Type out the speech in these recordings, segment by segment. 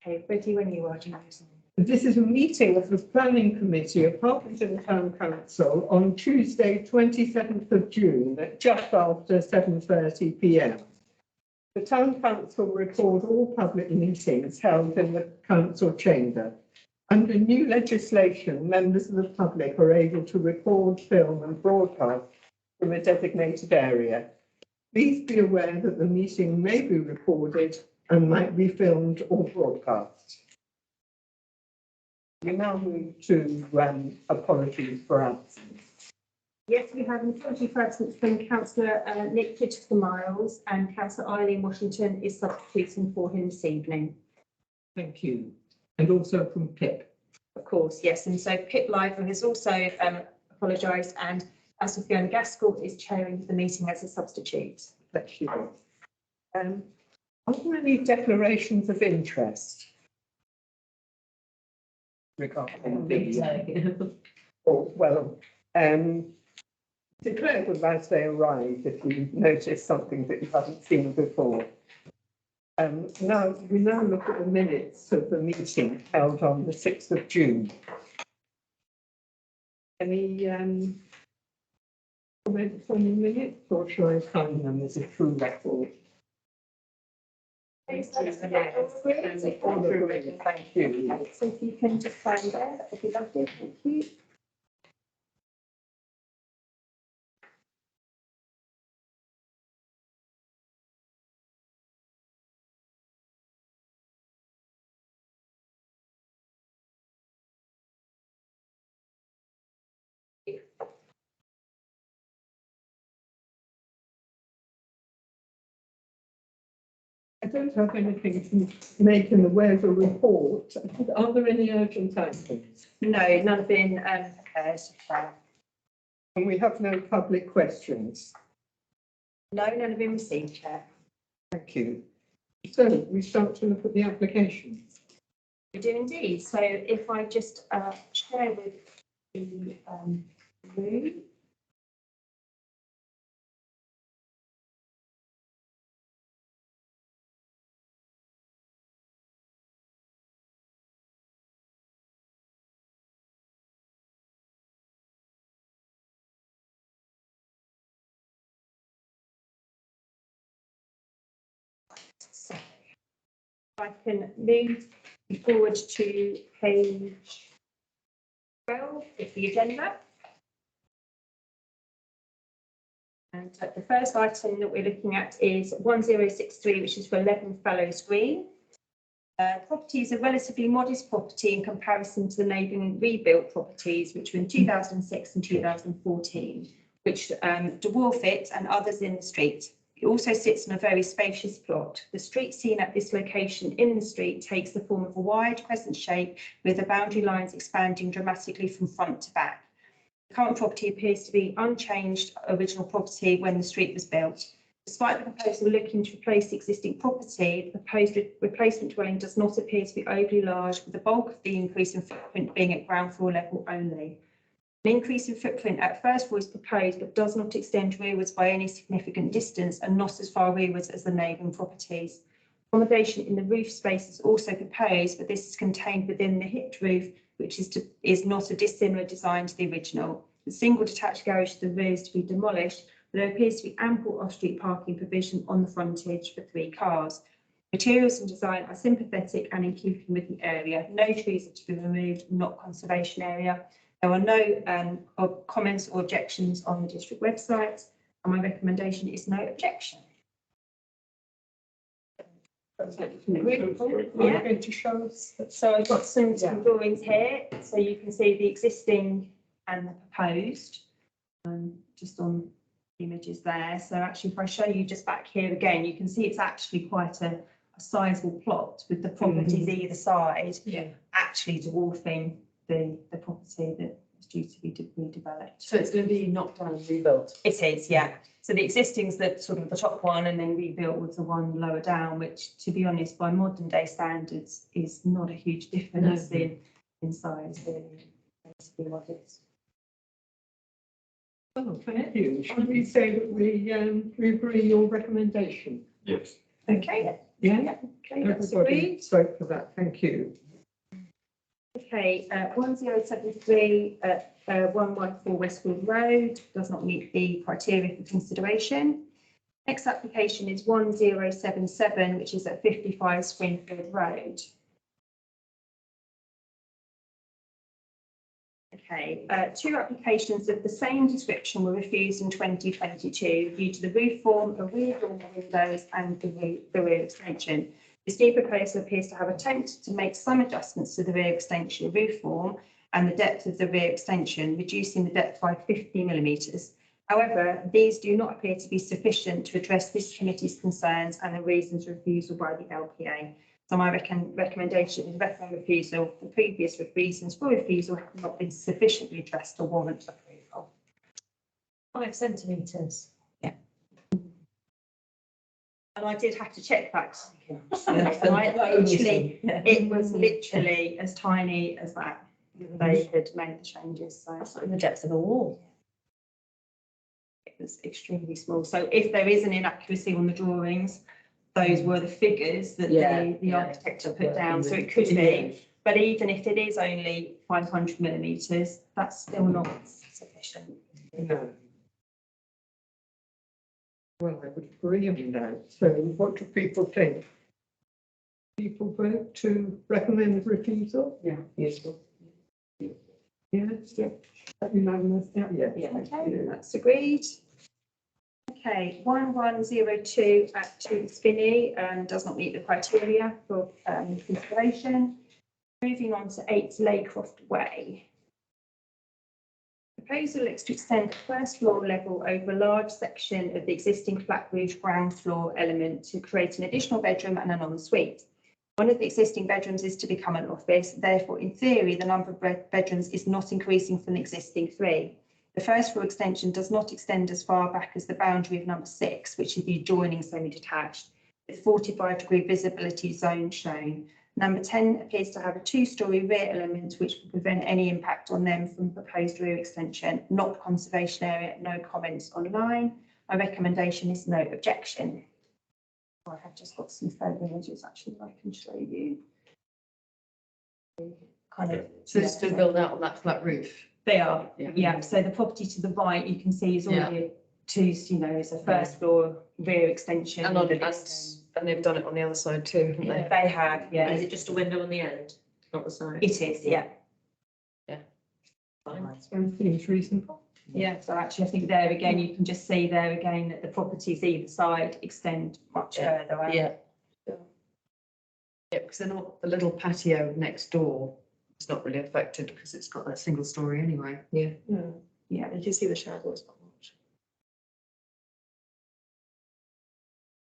Okay, ready when you are, James. This is a meeting of the Planning Committee of Harpenden Town Council on Tuesday, 27th of June at just after 7:30 p.m. The Town Council record all public meetings held in the Council chamber. Under new legislation, members of the public are able to record, film and broadcast from a designated area. Please be aware that the meeting may be recorded and might be filmed or broadcast. We now move to apologies for absence. Yes, we have an apology for absence from Councillor Nick Miles, and Councillor Eileen Washington is substituting for him this evening. Thank you. And also from Pip. Of course, yes. And so Pip Lively has also apologised, and Councillor Fiona Gaskell is chairing the meeting as a substitute. Thank you. Are there any declarations of interest regarding the declare them as they arrive if you notice something that you haven't seen before. Now we look at the minutes of the meeting held on the 6th of June. Any comments on the minutes, or shall I sign them as a true record? Thank you. So if you can just sign there, that would be lovely. Thank you. I don't have anything to make in the way of a report. Are there any urgent items? No, none have been prepared. And we have no public questions. No, none have been received, Chair. Thank you. So we start to look at the applications. We do indeed. So if I just share with the room. So I can move forward to page 12 of the agenda. And the first item that we're looking at is 1063, which is for 11 Fellows Green. Property is a relatively modest property in comparison to the neighbouring rebuilt properties, which were in 2006 and 2014, which dwarf it and others in the street. It also sits on a very spacious plot. The street seen at this location in the street takes the form of a wide crescent shape with the boundary lines expanding dramatically from front to back. The current property appears to be unchanged original property when the street was built. Despite the proposal looking to replace the existing property, the proposed replacement dwelling does not appear to be overly large, with the bulk of the increase in footprint being at ground floor level only. An increase in footprint at first floor is proposed, but does not extend rearwards by any significant distance and not as far rearwards as the neighbouring properties. Accommodation in the roof space is also proposed, but this is contained within the hipped roof, which is not a dissimilar design to the original. The single detached garage to the rear is to be demolished, but there appears to be ample off-street parking provision on the frontage for 3 cars. Materials and design are sympathetic and in keeping with the area. No trees are to be removed, not conservation area. There are no comments or objections on the district website, and my recommendation is no objection. Going to show us. So I've got some drawings here, so you can see the existing and the proposed, just on the images there. So actually, if I show you just back here again, you can see it's actually quite a sizable plot with the properties either side, actually dwarfing the property that is due to be redeveloped. So it's going to be knocked down and rebuilt? It is, yeah. So the existing is the sort of the top one, and then rebuilt with the one lower down, which, to be honest, by modern day standards, is not a huge difference in size, really. To be modest. Oh, thank you. Should we say that we agree your recommendation? Yes. Okay. Yeah, Okay, that's everybody agreed. spoke for that, thank you. Okay, 1073 at 114 Westfield Road does not meet the criteria for consideration. Next application is 1077, which is at 55 Springfield Road. Okay, two applications of the same description were refused in 2022 due to the roof form, the rear door windows and the rear extension. This new proposal appears to have attempted to make some adjustments to the rear extension roof form and the depth of the rear extension, reducing the depth by 50 millimetres. However, these do not appear to be sufficient to address this committee's concerns and the reasons for refusal by the LPA. So my recommendation is recommend refusal. The previous reasons for refusal have not been sufficiently addressed to warrant approval. 5 centimetres. And I did have to check that. And It was literally as tiny as that. They had made the changes, so That's not in the depth of a wall. it was extremely small. So if there is an inaccuracy on the drawings, those were the figures that the architect had put down. So it could be, but even if it is only 500 millimetres, that's still not sufficient. No. Well, I would agree on that. So what do people think? People vote to recommend refusal? Yeah, useful. Yes, yeah. Unanimous, yeah. Okay, that's agreed. Okay, 1102 at 2 Spinney does not meet the criteria for consideration. Moving on to 8 Laycroft Way. Proposal is to extend the first floor level over a large section of the existing flat roof ground floor element to create an additional bedroom and an ensuite. One of the existing bedrooms is to become an office. Therefore, in theory, the number of bedrooms is not increasing from the existing 3. The first floor extension does not extend as far back as the boundary of number 6, which is the adjoining semi-detached, with 45-degree visibility zone shown. Number 10 appears to have a 2-storey rear element, which will prevent any impact on them from proposed rear extension. Not conservation area, no comments online. My recommendation is no objection. I have just got some further images actually I can show you. Kind of. So it's still built out on that flat roof. They are, Yeah. yeah. So the property to the right, you can see is already is a first floor rear extension. And they've done it on the other side too, haven't they? They have, yeah. Is it just a window on the end, not the side? It is, yeah. Fine. Seems reasonable. Yeah, so actually, I think there again, you can just see there again that the properties either side extend much further out. Yeah. Yeah, because they're not, the little patio next door is not really affected because it's got that single story anyway. Yeah. Yeah. You can see the shadows.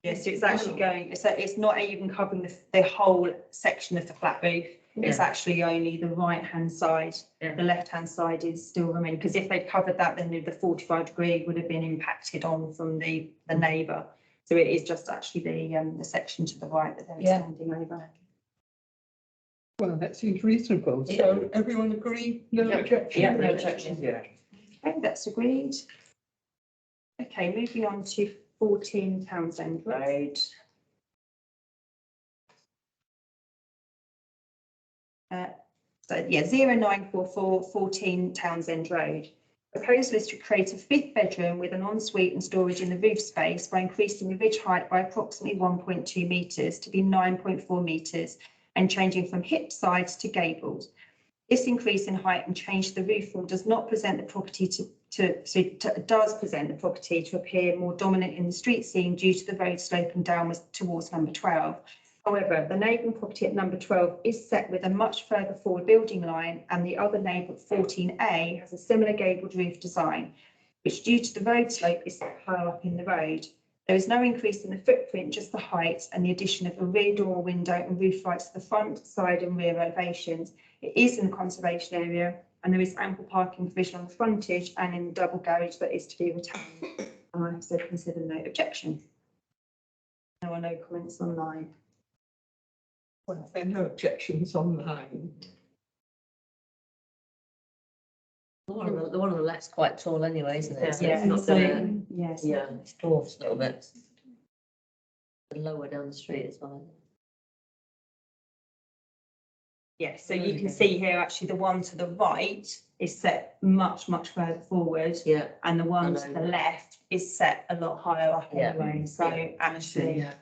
Yes, so it's actually going, so it's not even covering the whole section of the flat roof. It's actually only the right-hand side. Yeah. The left-hand side is still remaining, because if they'd covered that, then the 45-degree would have been impacted on from the neighbour. So it is just actually the section to the right that they're extending over. Well, that seems reasonable. So everyone agree? No objection? Yeah, no objection. Yeah. Okay, that's agreed. Okay, moving on to 14 Townsend Road. So yeah, 0944 14 Townsend Road. Proposal is to create a 5th bedroom with an ensuite and storage in the roof space by increasing the ridge height by approximately 1.2 metres to be 9.4 metres and changing from hip sides to gables. This increase in height and change to the roof form does not present the property does present the property to appear more dominant in the street scene due to the road sloping downwards towards number 12. However, the neighbouring property at number 12 is set with a much further forward building line, and the other neighbour, 14A, has a similar gabled roof design, which due to the road slope is higher up in the road. There is no increase in the footprint, just the height and the addition of a rear door window and roof lights to the front, side and rear elevations. It is in the conservation area, and there is ample parking provision on the frontage and in the double garage that is to be retained. And I have said consider no objection. There are no comments online. Well, there are no objections online. The one on the left's quite tall anyway, isn't it? So Yeah, it's not so, gonna, yes. yeah, it's dwarfs a little bit. And lower down the street as well. Yes, so you can see here, actually, the one to the right is set much, much further forward. Yeah, And the one I to know. the left is set a lot higher up Yeah. anyway, so actually, Yeah.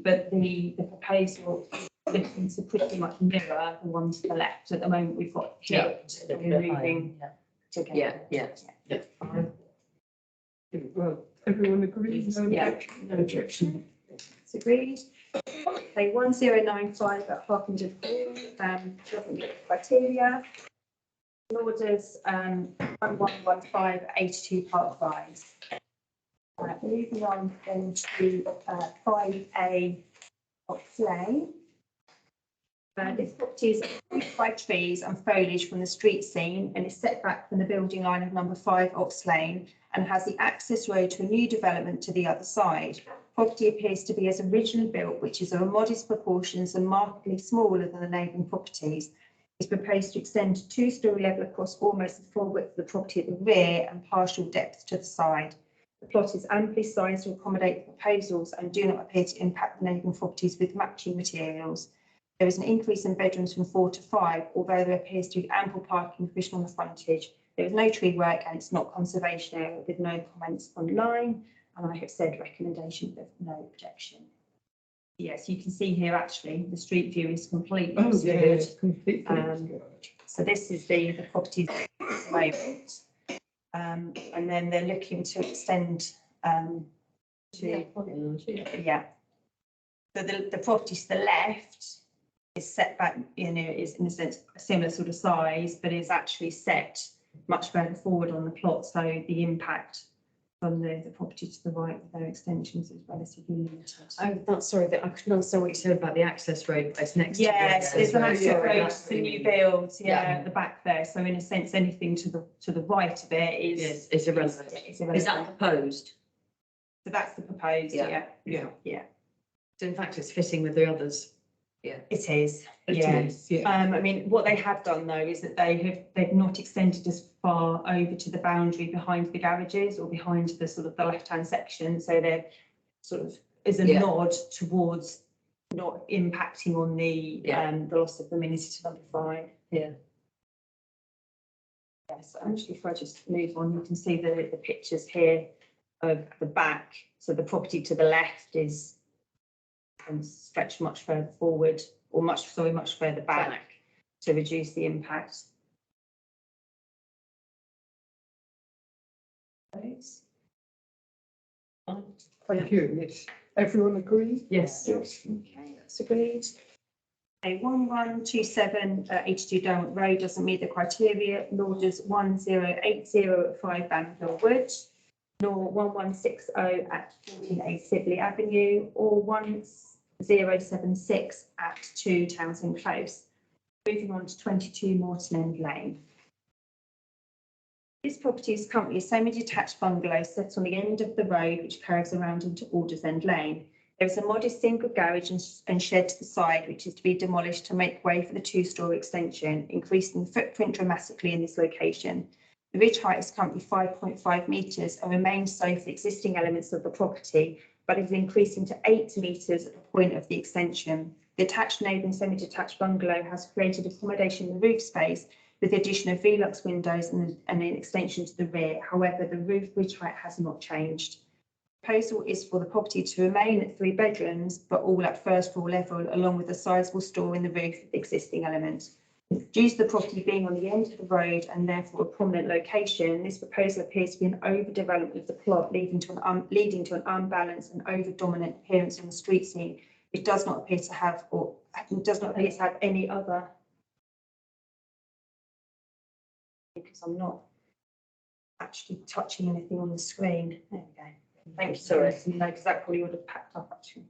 but the proposal is looking to pretty much mirror the one to the left. At the moment, we've got hit, a and bit we're higher, moving yeah. together. Yeah. Well, everyone agrees? No Yeah. objection? No objection. It's agreed. Okay, 1095 at Harkinger Hall, doesn't meet the criteria. Orders, 1115 82 Park Rise. Moving on then to 5A Ox Lane. This property is approved by trees and foliage from the street scene and is set back from the building line of number 5 Ox Lane and has the access road to a new development to the other side. Property appears to be as originally built, which is of modest proportions and markedly smaller than the neighbouring properties. It's proposed to extend to two-storey level across almost the full width of the property at the rear and partial depth to the side. The plot is amply sized to accommodate the proposals and do not appear to impact the neighbouring properties with matching materials. There is an increase in bedrooms from 4 to 5, although there appears to be ample parking provision on the frontage. There is no tree work and it's not conservation area with no comments online. And I have said recommendation of no objection. Yes, you can see here actually the street view is completely Oh, yeah, obscured. it's completely Um, obscured. So this is the property at the moment. And then they're looking to extend to, yeah. So the property to the left is set back, is in a sense a similar sort of size, but is actually set much further forward on the plot. So the impact from the property to the right with their extensions is relatively limited. Oh, that's sorry, that I couldn't understand what you said about the access road that's next to it. Yes, there's an access Yeah, road that's to the new really- builds, Yeah. at the back there. So in a sense, anything to the right of it is. Yes, it's irrelevant. is Is irrelevant. that proposed? So that's the proposed, Yeah. Yeah, So in fact, it's fitting with the others. It is, it yeah. is, yeah. I mean, what they have done though is that they've not extended as far over to the boundary behind the garages or behind the sort of the left-hand section. So they're sort of as a Yeah. nod towards not impacting on the loss of amenity to number 5. Yeah. Yes, actually, if I just move on, you can see the pictures here of the back. So the property to the left is stretched much further forward, or much further back to reduce the impact. Thank you. Yes. Everyone agree? Yes. Yes. Okay, that's agreed. A 1127 82 Derwent Road doesn't meet the criteria, nor does 1080 at 5 Banfield Wood, nor 1160 at 14A Sibley Avenue, or 1076 at 2 Townsend Close. Moving on to 22 Morton End Lane. This property is currently a semi-detached bungalow set on the end of the road which curves around into Alders End Lane. There is a modest single garage and shed to the side which is to be demolished to make way for the two-storey extension, increasing the footprint dramatically in this location. The ridge height is currently 5.5 metres and remains so for the existing elements of the property, but is increasing to 8 metres at the point of the extension. The attached neighbouring semi-detached bungalow has created accommodation in the roof space with the addition of Velux windows and an extension to the rear. However, the roof ridge height has not changed. The proposal is for the property to remain at 3 bedrooms, but all at first floor level, along with a sizable store in the roof of the existing element. Due to the property being on the end of the road and therefore a prominent location, this proposal appears to be an overdevelopment of the plot, leading to an unbalanced and over-dominant appearance on the street scene, which does not appear to have any other. Because I'm not actually touching anything on the screen. There we go. Thank you, sorry. No, because that probably would have packed up actually.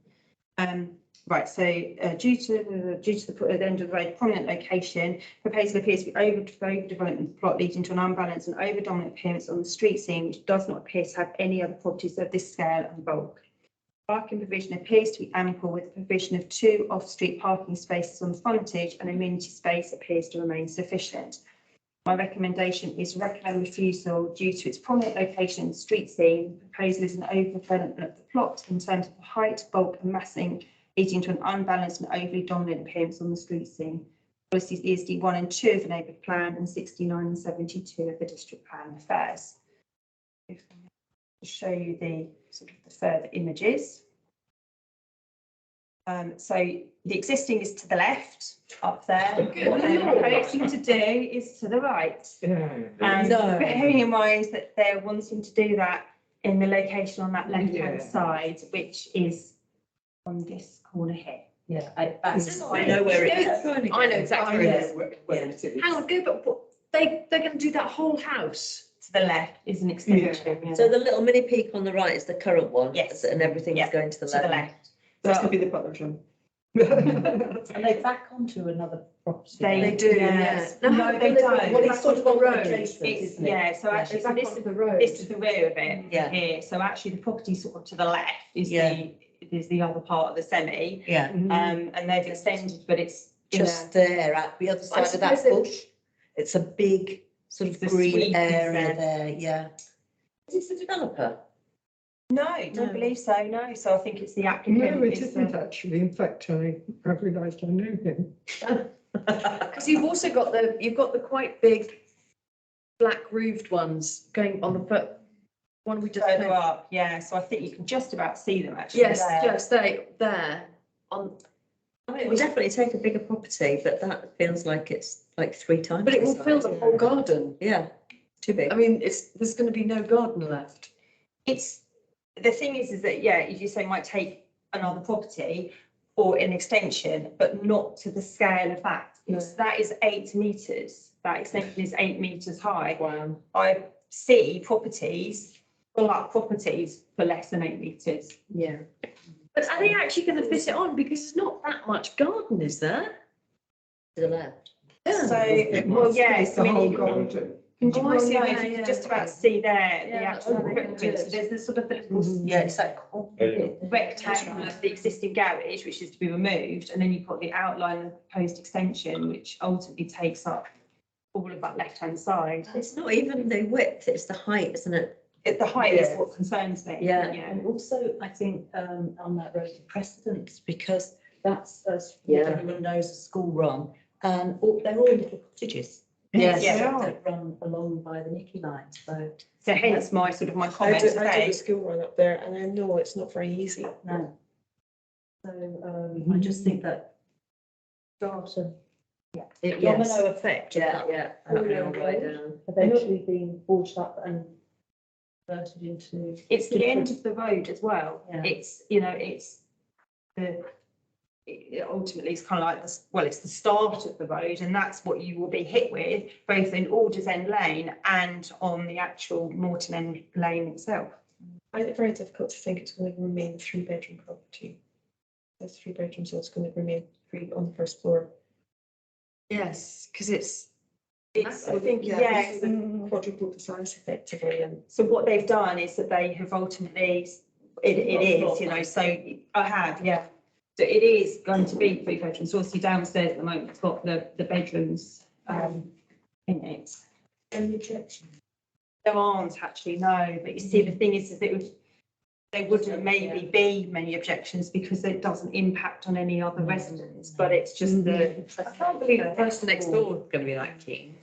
Right, so due to the end of the road, prominent location, proposal appears to be overdevelopment of the plot, leading to an unbalanced and over-dominant appearance on the street scene, which does not appear to have any other properties of this scale and bulk. Parking provision appears to be ample, with the provision of 2 off-street parking spaces on the frontage, and amenity space appears to remain sufficient. My recommendation is recommend refusal due to its prominent location in the street scene. Proposal is an overdevelopment of the plot in terms of the height, bulk and massing, leading to an unbalanced and overly dominant appearance on the street scene. Policies ESD 1 and 2 of the neighbourhood plan and 69 and 72 of the district plan affairs. To show you the sort of the further images. So the existing is to the left up there. What they're proposing to do is to the right. And No. bearing in mind that they're wanting to do that in the location on that left-hand Yeah. side, which is on this corner here. Yeah, I know where it is. I know exactly where it is. Where it is. Hang on, go, but what, they're going to do that whole house. To the left is an extension. Yeah. So the little mini peak on the right is the current one? Yes. And everything Yeah, is going to the To the left? left. That's So gonna be the butler's room. And they back onto another property. they do, yes. yeah. No, they Well, don't. well, it's sort of on road. Adjacent, It's, isn't it? yeah, so actually, It's back this onto the road. is the rear of it Yeah. here. So actually, the property sort of to the left is Yeah. the other part of the semi. Yeah, And they've extended, but it's just there at the other side of that suppose bush. It's a big sort of The green sweep is area there. there, yeah. Is this a developer? no, don't believe so. No, so I think it's the applicant. No, it it's the- isn't actually. In fact, I realised I knew him. Because you've also got you've got the quite big black roofed ones going on the foot. One we just Further came. up, yeah. So I think you can just about see them actually. Yes, there. yes, there on. I mean, it would definitely take a bigger property, but that feels like it's like 3 times. But it will the fill size. the whole garden. Yeah, too big. I mean, there's going to be no garden left. It's, the thing is that, yeah, as you say, might take another property or an extension, but not to the scale of that. That is 8 metres. That extension is 8 metres high. Wow. I see properties, full up properties for less than 8 metres. Yeah. But are they actually going to fit it on? Because there's not that much garden, is there? To the left. So, It well, must yes, be I the mean, whole you can, garden. Oh, I see, well, no, yeah, you yeah. can just about see there, the Yeah, actual that's what they footprint. So did. there's the sort of the little Yeah, it's like. rectangle of the existing garage, which is to be removed, and then you've got the outline of the proposed extension, which ultimately takes up all of that left-hand side. It's not even the width, it's the height, isn't it? The height is Yeah. what concerns me. Yeah. And also, I think, on that road, the precedence, because that's, as Yeah. everyone knows, a school run. And they're all little cottages. Yes. Yeah. That run along by the Nicky line, so, So hence my sort of my I comment did a today. school run up there and I know it's not very easy. no. So, I just think that start of Yes. domino effect. of Yeah, that yeah. all Okay, road right down. eventually being forged up and converted into. It's the end of the road as well. Yeah. It's, you know, it's it ultimately is kind of like this, well, it's the start of the road, and that's what you will be hit with, both in Alders End Lane and on the actual Morton End Lane itself. I find it very difficult to think it's going to remain a 3-bedroom property. There's 3 bedrooms, so it's going to remain 3 on the first floor. Yes, because It's, I think, yes. this is quadruple the size effectively, and So what they've done is that they have ultimately, it is, you know, so I have, yeah. So it is going to be 3 bedrooms. So obviously downstairs at the moment, it's got the bedrooms in it. Any objection? There aren't actually, no, but you see, the thing is that there wouldn't maybe be many objections because it doesn't impact on any other residents, but it's just the. I can't believe the person next door is going to be that keen.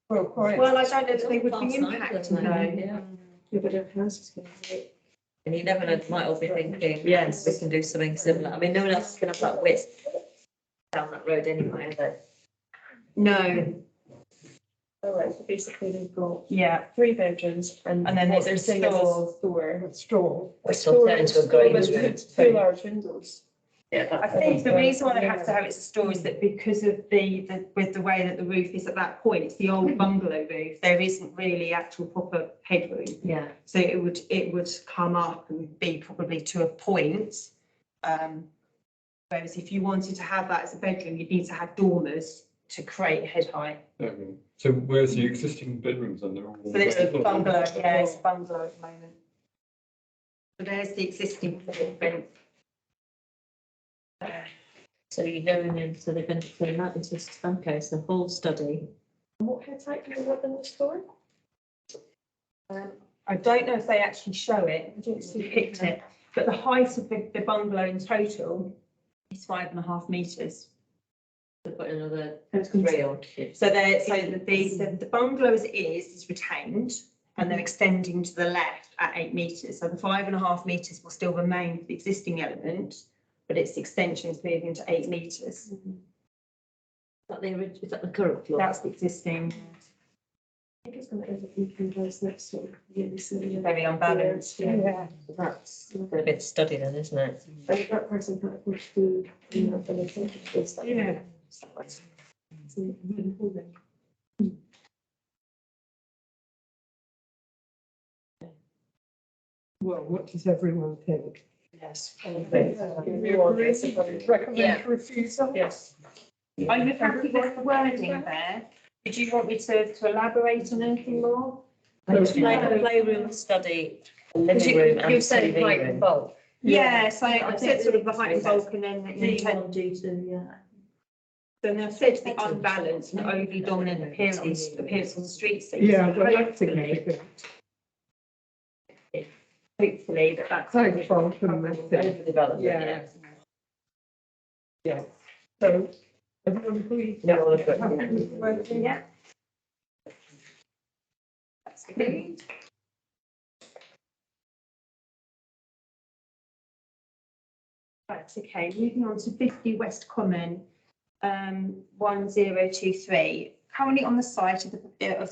Well, quite. Well, I don't know if they would Last be night, impacted wasn't it? though. Yeah. yeah, but their house is going to be. And you never know, might all be thinking, Yes. we can do something similar. I mean, no one else is gonna have that width down that road anyway, are they? No. All right, so basically they've got Yeah, 3 bedrooms and. And then what there's they're a saying is store. Store. Straw. We're still turning to a grey room. 2 large windows. I think the reason why they have to have it as a store is that because of with the way that the roof is at that point, it's the old bungalow roof, there isn't really actual proper headroom. Yeah. So it would come up and be probably to a point. Whereas if you wanted to have that as a bedroom, you'd need to have dormers to create head height. So where's the existing bedrooms and they're all? So there's a bungalow, yeah, it's a bungalow at the moment. So there's the existing footprint. So you're going in, so they're going to turn that into, okay, so whole study. What head type do you want in the story? I don't know if they actually show it, I didn't see picked it, but the height of the bungalow in total is 5.5 metres. To put another So three on. the bungalow as it is retained, and they're extending to the left at 8 metres. So the 5.5 metres will still remain for the existing element, but its extension is moving to 8 metres. Is that the current floor? That's the existing, I think it's going to end up looking those next one. Really silly. very unbalanced. Yeah. That's a bit of study then, isn't it? And that person had much food in that village. Yeah. Well, what does everyone think? Yes. Recommend refusal? Yes. Are you happy with the wording there? Did you want me to elaborate on anything more? Playroom, study, Because living room and you're saying TV height room. and bulk. Yeah, so I said sort of the height and bulk and then the intent. Then I've said the unbalanced and overly dominant appearance on the street scene. Yeah, So well, that's hopefully, significant. that's. Thanks, bulk and messy. Overdevelopment, Yeah. yeah. Yeah. So, everyone agrees? No, all good, yeah. Yeah. That's agreed. Right, okay, moving on to 50 West Common, 1023. Currently on the site of the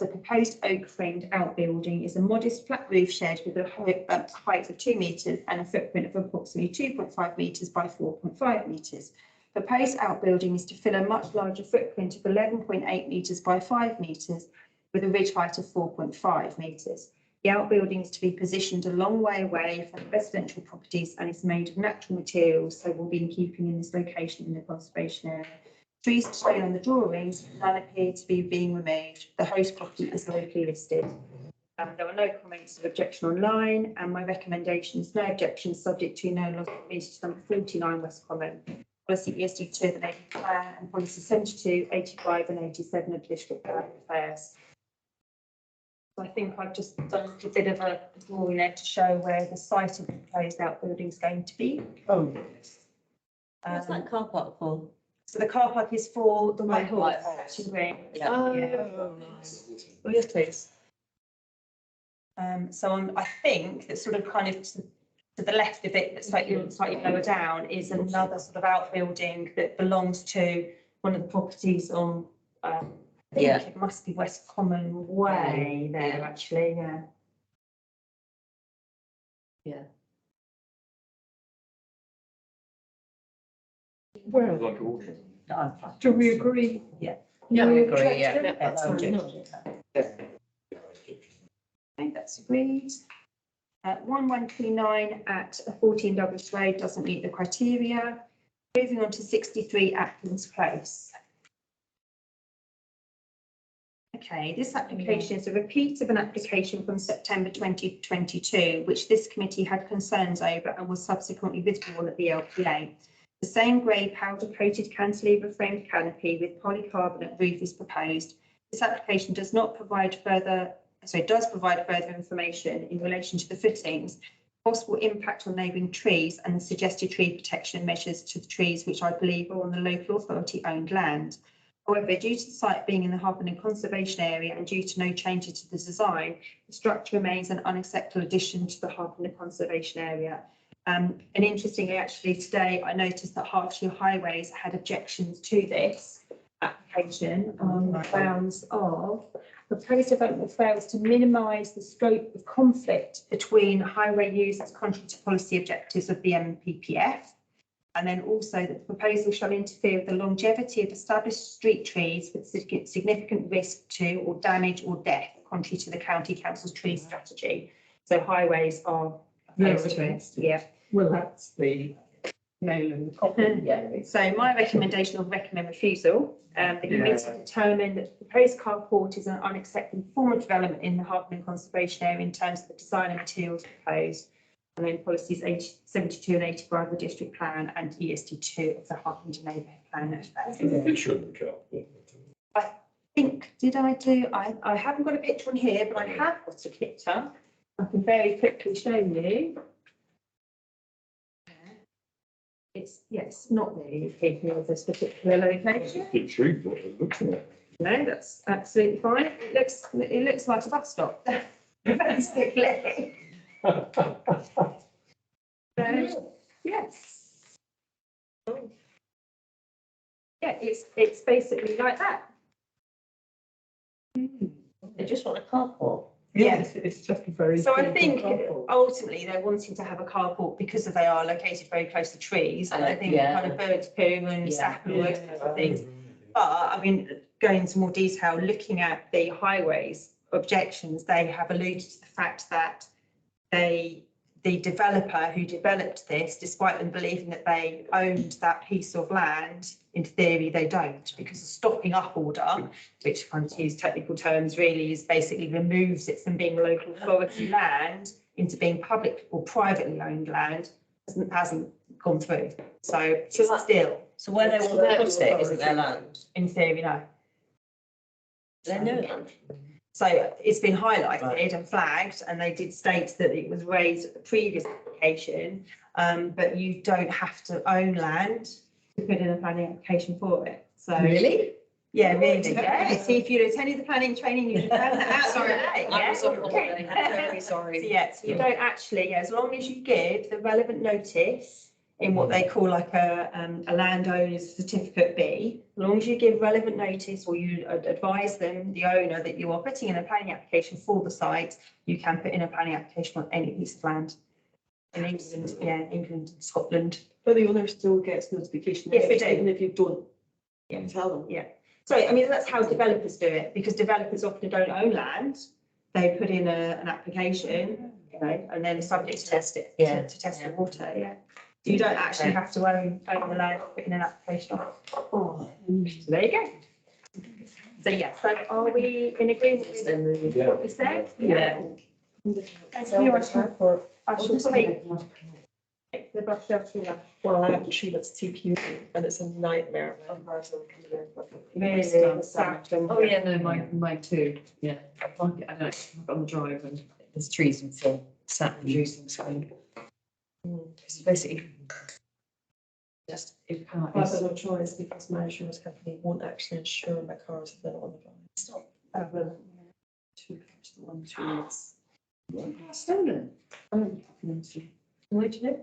proposed oak framed outbuilding is a modest flat roof shed with a height of 2 metres and a footprint of approximately 2.5 metres by 4.5 metres. Proposed outbuilding is to fill a much larger footprint of 11.8 metres by 5 metres with a ridge height of 4.5 metres. The outbuilding is to be positioned a long way away from residential properties and is made of natural materials, so will be in keeping in this location in the conservation area. Trees shown on the drawings, none appear to be being removed. The host property is locally listed. There were no comments of objection online, and my recommendation is no objection subject to no loss of meeting number 49 West Common. Policy ESD 2 of the Native Plan and policy 72, 85 and 87 of district plan affairs. So I think I've just done a bit of a drawing there to show where the site of the proposed outbuilding is going to be. Oh, yes. What's that car park for? So the car park is for the White White Horse. Horse. Yeah. Oh, yes, please. So I think that sort of kind of to the left of it, that's slightly lower down, is another sort of outbuilding that belongs to one of the properties on, I think it must be West Common Way there, actually, yeah. Yeah. Well, Like all. do we agree? Yeah. Yeah, No we agree, objection? yeah. That's fine. Okay, that's agreed. 1129 at 14 Douglas Road doesn't meet the criteria. Moving on to 63 Atkins Place. Okay, this application is a repeat of an application from September 2022, which this committee had concerns over and was subsequently withdrawn at the LPA. The same grey powder coated cantilever framed canopy with polycarbonate roof is proposed. This application does provide further information in relation to the footings, possible impact on neighbouring trees and the suggested tree protection measures to the trees, which I believe are on the local authority owned land. However, due to the site being in the Harpenden Conservation Area and due to no changes to the design, the structure remains an unacceptable addition to the Harpenden Conservation Area. And interestingly, actually, today I noticed that Hertfordshire Highways had objections to this application on the grounds of proposed development fails to minimise the scope of conflict between highway users contrary to policy objectives of the MPPF. And then also that the proposal shall interfere with the longevity of established street trees with significant risk to or damage or death contrary to the County Council's tree strategy. So highways are opposed to it. Yeah. Well, that's the nail in the coffin. Yeah. So my recommendation will recommend refusal. The committee determined that the proposed carport is an unacceptable form of development in the Harpenden Conservation Area in terms of the design and materials proposed. And then policies 72 and 85 of the district plan and ESD 2 of the Harpenden neighbourhood plan. It should be careful. I think, did I do, I haven't got a picture on here, but I have got a picture. I can very quickly show you. It's, yes, not really keeping with this particular location. Bit true, what it looks like. No, that's absolutely fine. It looks like a bus stop, basically. So, yes. Yeah, it's basically like that. They just want a carport. Yes, it's just a very. So I simple think carport. ultimately they're wanting to have a carport because they are located very close to trees. And I think Yeah. kind of birds poo and Yeah. sap and all those kinds of things. But I mean, going into more detail, looking at the highways objections, they have alluded to the fact that the developer who developed this, despite them believing that they owned that piece of land, in theory they don't, because the stopping up order, which kind of use technical terms really, is basically removes it from being local authority land into being public or privately owned land, hasn't gone through. So it's that- still, So where they want to put it isn't their land. in theory, no. They know land. So it's been highlighted Right. and flagged, and they did state that it was raised at the previous application. But you don't have to own land to put in a planning application for it. So, Really? yeah, really, yeah. See, if you'd attended the planning training, you'd have found that out. Sorry, today, I was on yeah. holiday. I'm very So, sorry. yeah, so you don't actually, as long as you give the relevant notice in what they call like a landowner's certificate B, as long as you give relevant notice or you advise them, the owner, that you are putting in a planning application for the site, you can put in a planning application on any piece of land. In England, yeah, England, Scotland. But the owner still gets notification. Yes, they do. Even if you don't. Yeah. Tell them. Yeah. So, I mean, that's how developers do it, because developers often don't own land. They put in an application, you know, and then subject to test it, Yeah. to test the Yeah. water, yeah. You don't actually have to own the land, put in an application. Oh, so there you go. So, yeah, so are we in agreement with what we said? Yeah. Thank you. I shall take the brush off here. Well, I have a tree that's TPU and it's a nightmare. Really sad. Oh, yeah, no, mine too, yeah. I don't know, on the drive and there's trees and full sap producing, so. It's basically just, it can't, I have no choice because my insurance company won't actually insure my cars if they're not on the drive. Stop. Two cars, the one, two is. Stolen. Where'd you live?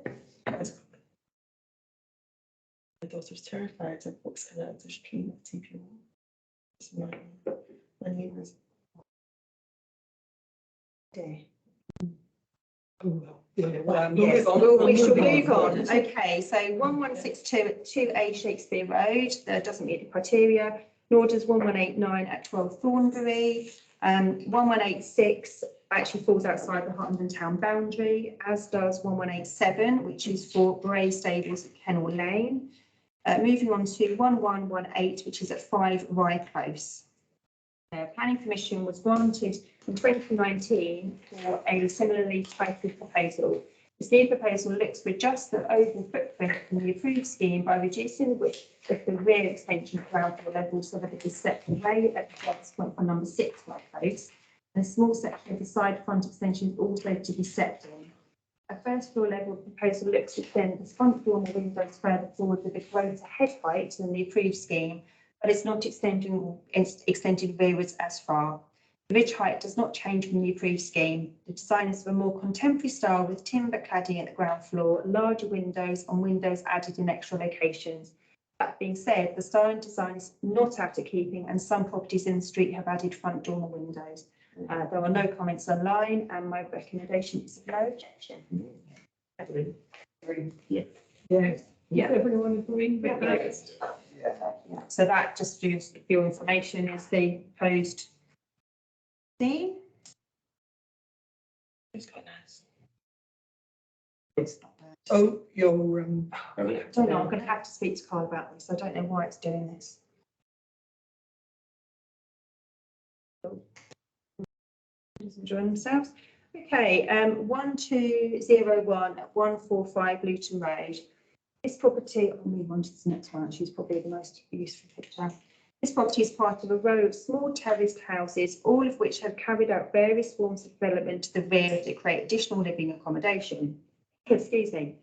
My daughter's terrified of what's in it. There's a tree with TPU. It's my neighbours. Yeah, well, Yes, we'll we shall move move on. Okay, so 1162 at 2A Shakespeare Road, that doesn't meet the criteria, nor does 1189 at 12 Thornbury. 1186 actually falls outside the Hartenden town boundary, as does 1187, which is for Bray Stables at Kennel Lane. Moving on to 1118, which is at 5 Rye Close. Planning permission was granted in 2019 for a similarly titled proposal. The scheme proposal looks to adjust the overall footprint from the approved scheme by reducing the width of the rear extension ground floor level so that it is set away at the access point for number 6 Rye Close. And a small section of the side front extension is also to be set in. A first floor level proposal looks to extend the front dormer windows further forward with a greater head height than the approved scheme, but it's not extending rearwards as far. The ridge height does not change from the approved scheme. The design is of a more contemporary style with timber cladding at the ground floor, larger windows and windows added in extra locations. That being said, the style and design is not out of keeping, and some properties in the street have added front dormer windows. There are no comments online, and my recommendation is no objection. Yeah, everyone agree with that? Yeah, so that, just for your information, is the proposed scheme. It's quite nice. It's not bad. Oh, your, I don't know, I'm going to have to speak to Carl about this. I don't know why it's doing this. Just enjoying themselves. Okay, 1201 at 145 Luton Road. This property, I'll move on to the next one. She's probably the most useful picture. This property is part of a row of small terraced houses, all of which have carried out various forms of development to the rear to create additional living accommodation. Excuse me.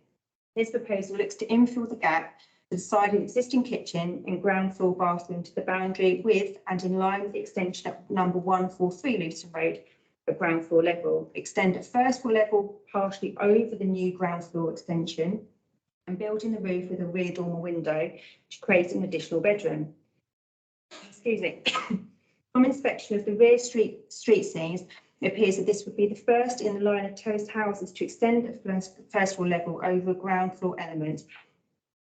This proposal looks to infill the gap to the side of the existing kitchen and ground floor bathroom to the boundary with and in line with the extension of number 143 Luton Road at ground floor level. Extend at first floor level partially over the new ground floor extension and build in the roof with a rear dormer window, which creates an additional bedroom. Excuse me. From inspection of the rear street scenes, it appears that this would be the first in the line of terraced houses to extend at first floor level over a ground floor element,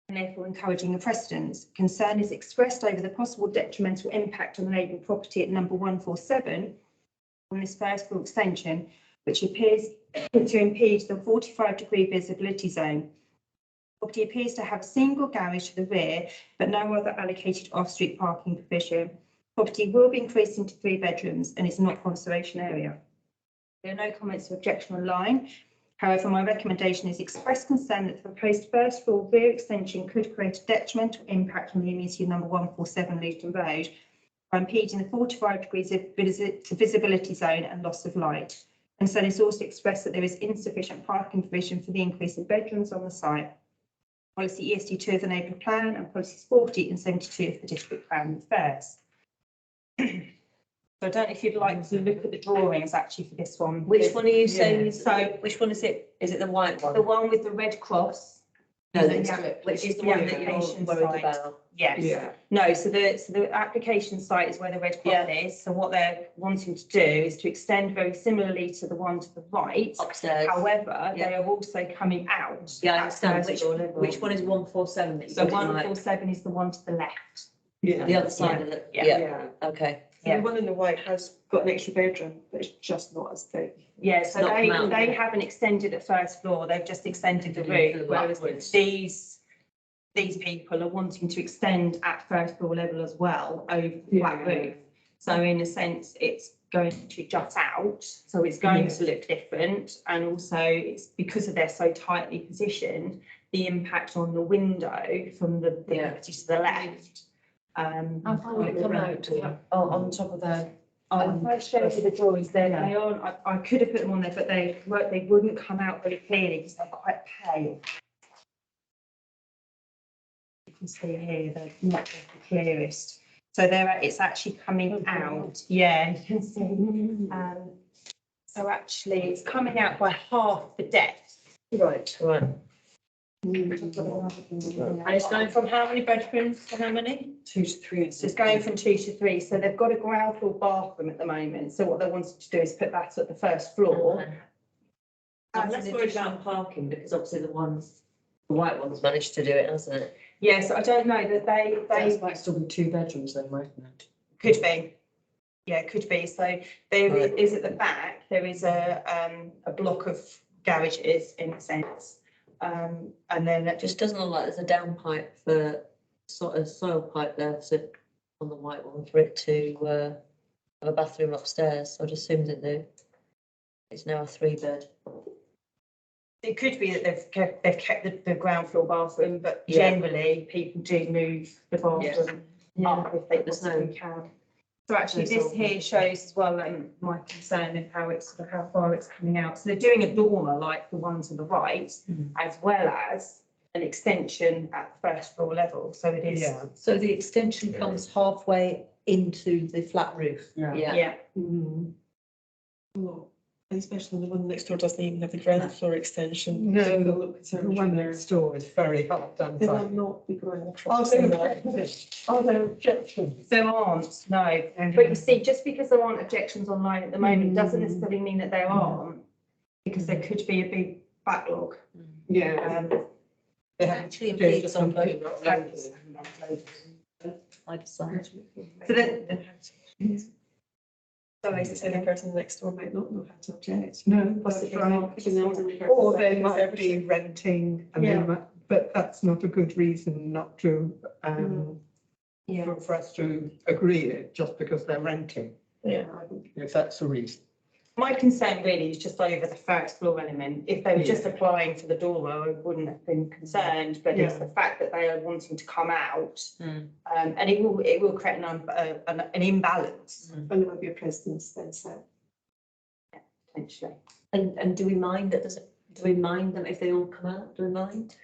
and therefore encouraging a precedence. Concern is expressed over the possible detrimental impact on the neighbouring property at number 147 on this first floor extension, which appears to impede the 45-degree visibility zone. Property appears to have a single garage to the rear, but no other allocated off-street parking provision. Property will be increased into 3 bedrooms and is not conservation area. There are no comments or objection online. However, my recommendation is express concern that the proposed first floor rear extension could create a detrimental impact on the immunity of number 147 Luton Road by impeding the 45 degrees of visibility zone and loss of light. Concern is also expressed that there is insufficient parking provision for the increase in bedrooms on the site. Policy ESD 2 of the neighbourhood plan and policies 40 and 72 of the district plan refers. So I don't know if you'd like to look at the drawings actually for this one. Which one are you saying? Yeah. So which one is it? Is it the white one? The one with the red cross. No, Yeah. which is the one that you're Application worried site. about. Yes. Yeah. No, so the application site is where the red cross is. So what they're wanting to do is to extend very similarly to the one to the right. Upstairs. However, Yeah. they are also coming out. Yeah, I at understand. first floor level. Which one is 147 that you So don't like? 147 is the one to the left. Yeah. The other side of it? Yeah. Yeah. Okay. Yeah. The one in the white has got an extra bedroom, but it's just not as big. Yeah, so Not come out, they yeah. haven't extended at first floor, they've just extended the roof, whereas these people are wanting to extend at first floor level as well over the flat Yeah. roof. So in a sense, it's going to jut out, so it's going to look different, and also it's because of they're so tightly positioned, the impact on the window from the Yeah. property to the left. How far would it come out? Oh, on top of the. If I show you the drawings there, they aren't, I could have put them on there, but they wouldn't come out very clearly because they're quite pale. You can see here, they're not the clearest. So it's actually coming out, yeah, you can see. So actually, it's coming out by half the depth. Right. Right. And it's going from how many bedrooms to how many? 2 to 3. So it's going from 2 to 3. So they've got a ground floor bathroom at the moment. So what they wanted to do is put that at the first floor. And let's worry about parking because obviously the white one's managed to do it, hasn't it? Yes, I don't know that That they might still be 2 bedrooms then, mightn't it? could be. Yeah, it could be. So there Right. is at the back, there is a block of garages in a sense. And then It just doesn't look like there's a downpipe for sort of soil pipe there, so on the white one for it to have a bathroom upstairs. I'd assume that it's now a 3-bed. it could be that they've kept the ground floor bathroom, but Yeah. generally people do move the bathroom up if they There's no- possibly can. So actually, no this sort of- here shows as well my concern of how far it's coming out. So they're doing a dormer like the one to the right, as well as an extension at first floor level. So it is. Yeah. So the extension comes halfway into the flat roof. Yeah. Yeah. Mm. Oh, and especially the one next door doesn't even have the ground floor extension. No, So the look, it's The one next door is very hard done. They will not be going Are across. there objections? There aren't, no. But you see, just because there aren't objections online at the moment, doesn't Mm. necessarily mean that there aren't, because there could be a big backlog. Yeah. It actually appears on both sides. either side. So then, So the only person next door might not know how to object. No, that's Possibly right. not, because the elderly person Or might they be might be renting, and they might, but that's not a good reason not to, yeah. for us to agree it, just because they're renting, Yeah. if that's the reason. My concern really is just over the first floor element. If they were just applying for the dormer, I wouldn't have been concerned, but it's the fact that they are wanting to come out. And it will create an imbalance And there might be a precedence then, so. potentially. And do we mind that, do we mind them if they all come out? Do we mind?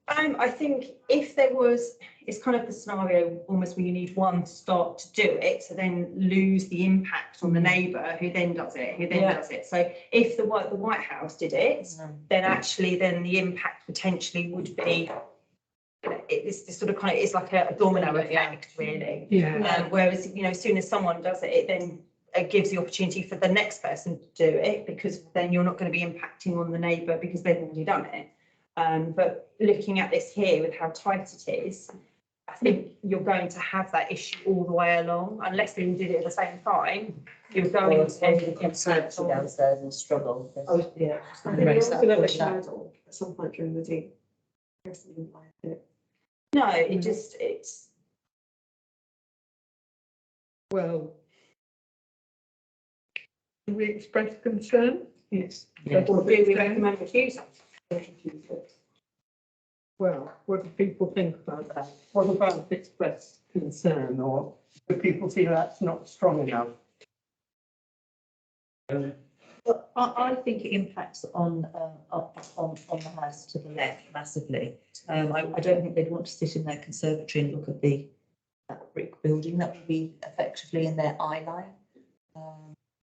I think if there was, it's kind of the scenario almost where you need one to start to do it, to then lose the impact on the neighbour who then does it, does it. So if the White House did it, then actually then the impact potentially would be, it's this sort of kind of, it's like a domino effect really. Whereas, you know, as soon as someone does it, it then gives the opportunity for the next person to do it, because then you're not going to be impacting on the neighbour because they've already done it. But looking at this here with how tight it is, I think you're going to have that issue all the way along, unless they did it at the same time. You're going to Conservatory downstairs and struggle. Oh, yeah. I think Raise you're that also going to push that. shadow at some point during the day. Personally, didn't like it. no, it's Well, do we express concern? Yes. or do we recommend refusal? Well, what do people think about that? What about express concern, or do people feel that's not strong enough? Well, I think it impacts on the house to the left massively. I don't think they'd want to sit in their conservatory and look at that brick building. That would be effectively in their eye line.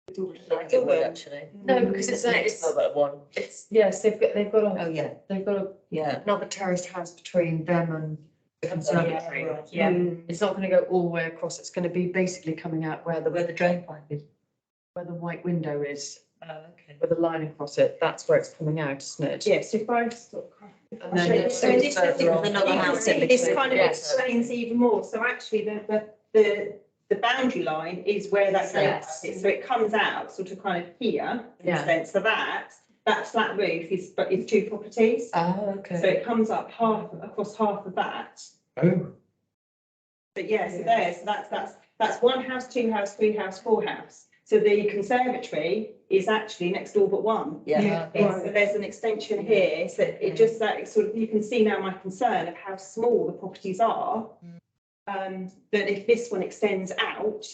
It would actually. No, because it's Next level one. it's, yes, they've got Oh, yeah, yeah. another terraced house between them and the conservatory. Yeah. It's not going to go all the way across. It's going to be basically coming out where Where the the drain pipe is. white window is, Oh, okay. with the line across it. That's where it's coming out, isn't it? Yes, if I sort of. And then it's So this further on. another house in This between. kind of Yes. explains even more. So actually the boundary line is where that Yes. is. So it comes out sort of kind of here, in a Yeah. sense. So that flat roof is two properties. Oh, So okay. it comes up across half of that. Oh, But yes, so that's one house, two house, three house, four house. So the conservatory is actually next door but one. Yeah. So there's an extension here, so it just, that it's sort of, you can see now my concern of how small the properties are. That if this one extends out,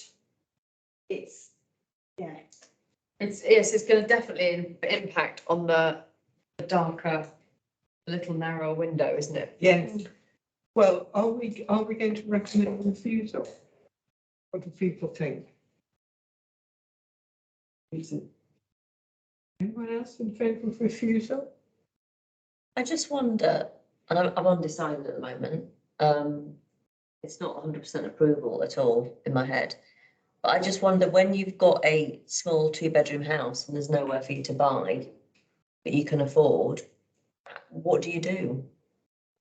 it's, yeah. It's going to definitely impact on the darker, little narrower window, isn't it? Yes. Well, are we going to recommend refusal? What do people think? Anyone else in favour of refusal? I just wonder, and I'm undecided at the moment, it's not 100% approval at all in my head. But I just wonder, when you've got a small 2-bedroom house and there's nowhere for you to buy that you can afford, what do you do?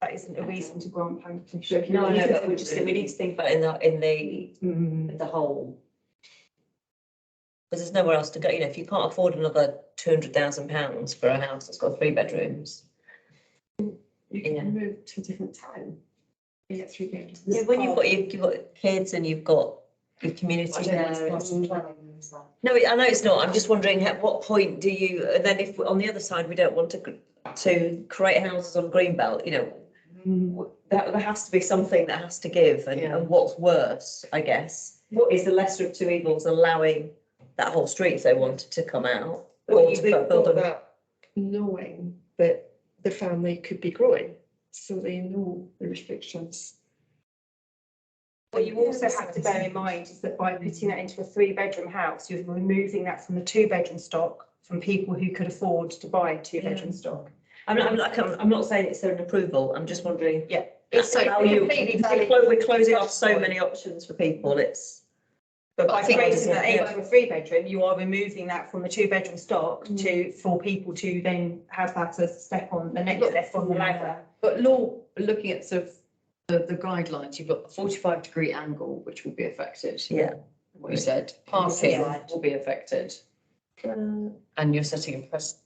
That isn't a reason to grant planning permission. No, I know, but we need to think about it in the whole. Because there's nowhere else to go, you know, if you can't afford another £200,000 for a house that's got 3 bedrooms. You Yeah. can move to a different town. You get 3 bedrooms. Yeah, when you've got kids and you've got your community there. No, I know it's not. I'm just wondering at what point do you, and then if on the other side, we don't want to create houses on Greenbelt, you know, there has to be something that has to give, and what's worse, I guess, what is the lesser of two evils, allowing that whole street if they wanted to come out? Well, Or you to think build about them. that, knowing that the family could be growing, so they know the restrictions. What you also have to bear in mind is that by putting that into a 3-bedroom house, you're removing that from the 2-bedroom stock from people who could afford to buy 2-bedroom stock. I'm not saying it's an approval. I'm just wondering. Yeah. It's so we're closing off so many options for people. But by I think creating it's- that yeah. into a 3-bedroom, you are removing that from the 2-bedroom stock for people to then have that as a step on the next step on the ladder. But looking at sort of the guidelines, you've got the 45-degree angle, which will be affected. Yeah. What you said, parking Yeah. will be affected, and you're setting a precedent.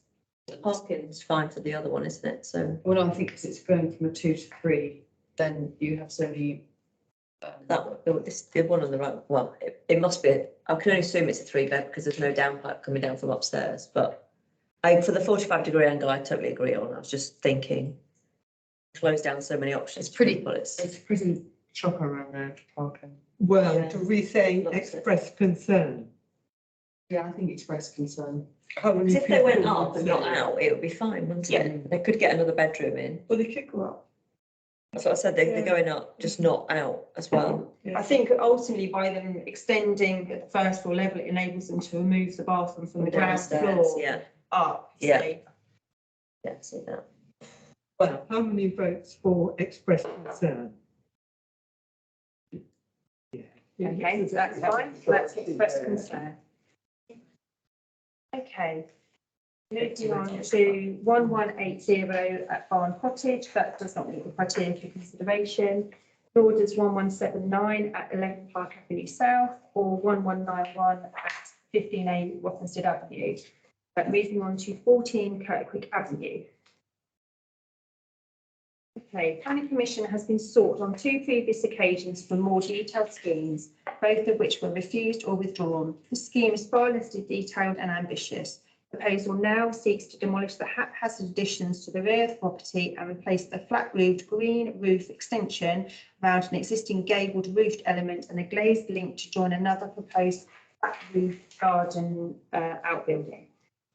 Parking's fine for the other one, isn't it? So Well, I think because it's going from a 2 to 3, then you have so many This, the one on the right, well, it must be, I can only assume it's a 3-bed because there's no downpipe coming down from upstairs, but for the 45-degree angle, I totally agree on. I was just thinking, close down so many options. It's pretty- for people, it's It's pretty chocker around there, parking. Well, Yeah. do we say Lots of it. express concern? Yeah, I think express concern. How many Because if they went people up would and not say- out, it would be fine, wouldn't Yeah. it? They could get another bedroom in. Well, they could go up. That's what I said, they're going up, just not out as well. I think ultimately by them extending at the first floor level, it enables them to remove the bathroom from the ground Downstairs, floor yeah, up. Yeah. So yeah, see that. Well, how many votes for express concern? Yeah. Okay, so that's fine, so that's express concern. Okay. Moving on to 1180 at Barn Cottage, that does not meet the criteria for consideration. Nor does 1179 at 11 Park Avenue South or 1191 at 15A Watford Avenue. But moving on to 14 Kirkwick Avenue. Okay, planning permission has been sought on 2 previous occasions for more detailed schemes, both of which were refused or withdrawn. The scheme is far less detailed and ambitious. Proposal now seeks to demolish the haphazard additions to the rear of the property and replace the flat-roofed green roof extension around an existing gabled roofed element and a glazed link to join another proposed flat-roofed garden outbuilding,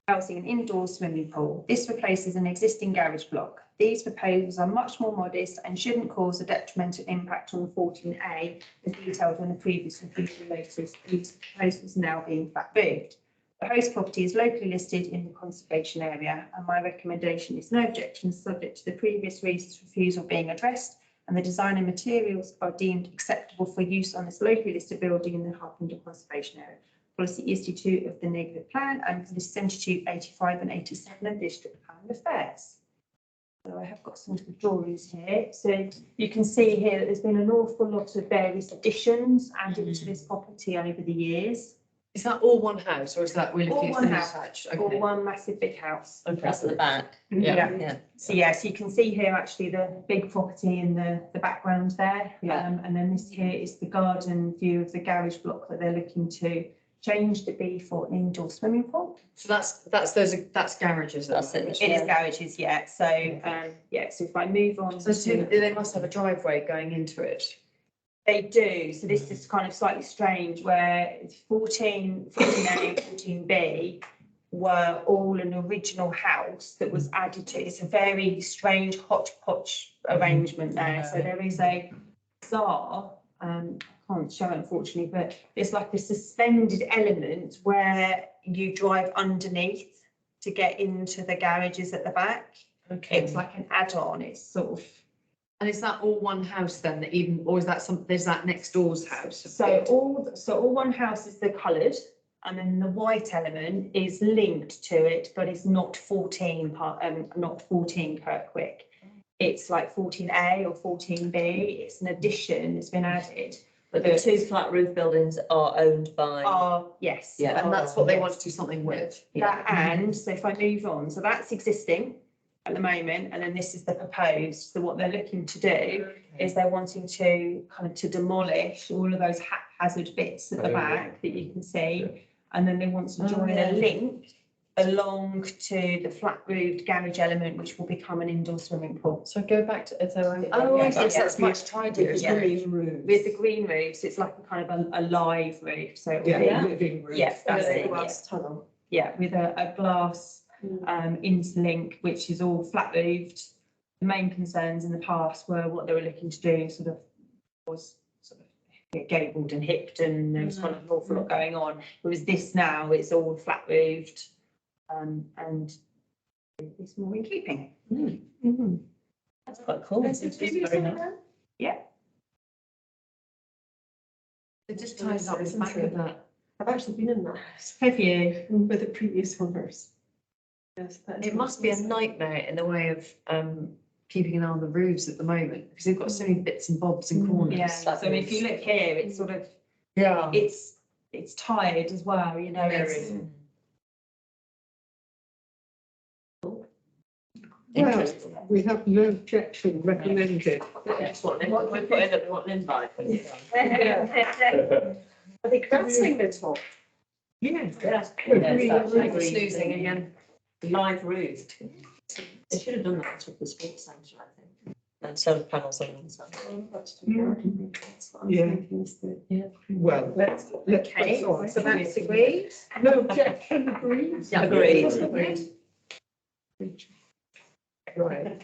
housing an indoor swimming pool. This replaces an existing garage block. These proposals are much more modest and shouldn't cause a detrimental impact on 14A, as detailed on the previous refusal notice. These proposals now being flat-roofed. The host property is locally listed in the conservation area, and my recommendation is no objections subject to the previous reasons refusal being addressed, and the design and materials are deemed acceptable for use on this locally listed building in the Harpenden Conservation Area. Policy ESD2 of the neighbourhood plan and Policy 72, 85 and 87 of District Plan Affairs. So I have got some drawings here. So you can see here that there's been an awful lot of various additions added to this property over the years. Is that all one house or is that we're All looking one at house, detached? or Okay. one massive big house. Okay. That's at the back, Yeah. yeah. So yes, you can see here actually the big property in the background there. Yeah. And then this here is the garden view of the garage block that they're looking to change to be for an indoor swimming pool. So that's garages. That's it. It is garages, yeah. So, yeah, so if I move on. So to- they must have a driveway going into it. They do, so this is kind of slightly strange where it's 14A and 14B were all an original house that was added to, it's a very strange hodgepodge arrangement there, so there is a bizarre, I can't show it unfortunately, but it's like a suspended element where you drive underneath to get into the garages at the back. Okay. It's like an add-on, it's sort of. And is that all one house then that even, or is that there's that next door's house? So all one house is the coloured, and then the white element is linked to it, but it's not 14 Kirkwick. It's like 14A or 14B. It's an addition that's been added. But the 2 flat roof buildings are owned by. Yes. Yeah. And that's what they want to do something with. That and, so if I move on, so that's existing at the moment, and then this is the proposed. So what they're looking to do is they're wanting to kind of to demolish all of those haphazard bits at the back that you can see. And then they want to join a link along to the flat roofed garage element, which will become an indoor swimming pool. So go back to, Oh, yes, yes, that's much tidier. With Yeah. green roofs. With the green roofs, it's like a kind of a live roof, so it will Yeah, be, living roofs. yeah, that's it, Glass tunnel. yeah, with a glass interlink, which is all flat roofed. The main concerns in the past were what they were looking to do sort of was sort of gabled and hipped, and there was kind of an awful lot going on. Whereas this now, it's all flat roofed, and it's more in keeping. That's quite cool. Yeah. It just ties up the back of that. I've actually been in that house Have you? with the previous owners. Yes, that is It must be a nightmare in the way of keeping an eye on the roofs at the moment, because they've got so many bits and bobs and corners. Yeah, so if you look here, it's sort of, Yeah. it's tired as well, you know, it's. Well, we have no objection recommended. That's what, we put in at what Lynn like. Are they grassing the top? Yes. Agree. Snoozing again. Live roofed. They should have done that with the sports centre, I think. And solar panels on the inside. Yeah. Well, let's Okay, press on. so that's agreed. No objection, agreed? Yeah, agreed. Right.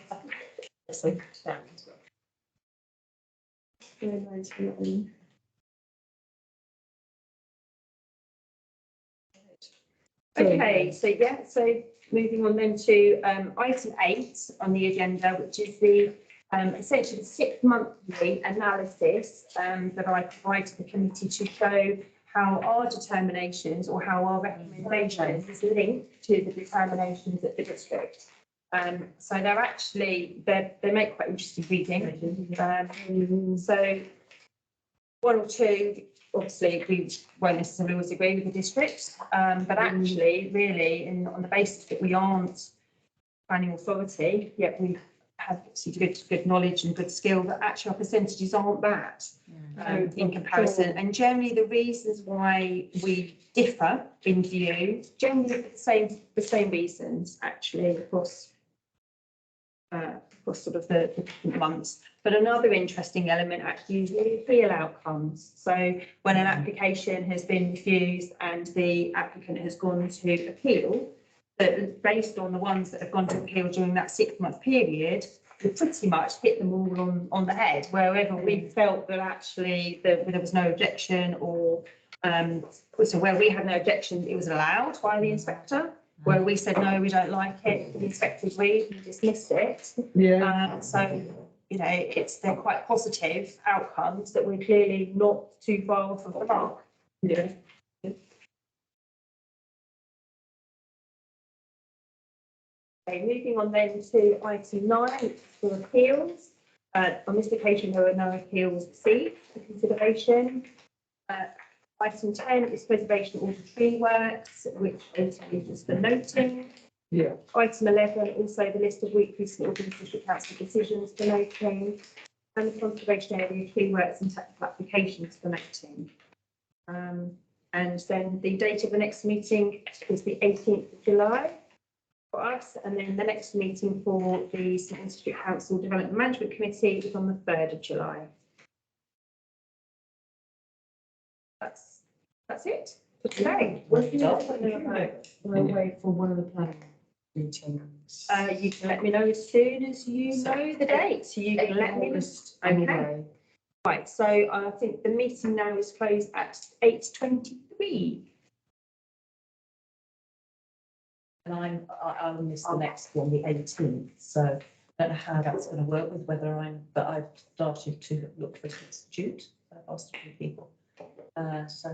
So, Okay, so yeah, so moving on then to item 8 on the agenda, which is the essentially 6-monthly analysis that I provide to the committee to show how our determinations or how our recommendations is linked to the determinations at the district. So they're actually, they make quite interesting reading. So 1 or 2, obviously, we won't necessarily always agree with the district, but actually, really, on the basis that we aren't planning authority, yet we have obviously good knowledge and good skill, that actually our percentages aren't bad in comparison. And generally, the reasons why we differ in view, generally the same reasons, actually, across sort of the different months. But another interesting element actually is the appeal outcomes. So when an application has been refused and the applicant has gone to appeal, that based on the ones that have gone to appeal during that 6-month period, we pretty much hit them all on the head. Wherever we felt that actually there was no objection, or so where we had no objection, it was allowed by the inspector. Where we said, no, we don't like it, the inspector agreed, we dismissed it. Yeah. So, you know, they're quite positive outcomes that we're clearly not too far off of the mark. Yeah. Okay, moving on then to item 9, which is for appeals. On this occasion, there were no appeals received for consideration. Item 10 is preservation of all the tree works, which is just the noting. Yeah. Item 11, also the list of recently organised district council decisions for noting, and the conservation area tree works and technical applications for noting. And then the date of the next meeting is the 18th of July for us, and then the next meeting for the St Albans District Council Development Management Committee is on the 3rd of July. That's it for today. We'll wait for one of the planning meetings. You can let me know as soon as you know the date. So you can let me know. Okay. Right. So I think the meeting now is closed at 8:23. And I'll miss the next one, the 18th, so I don't know how that's going to work with whether but I've started to look for a substitute. I've asked a few people. So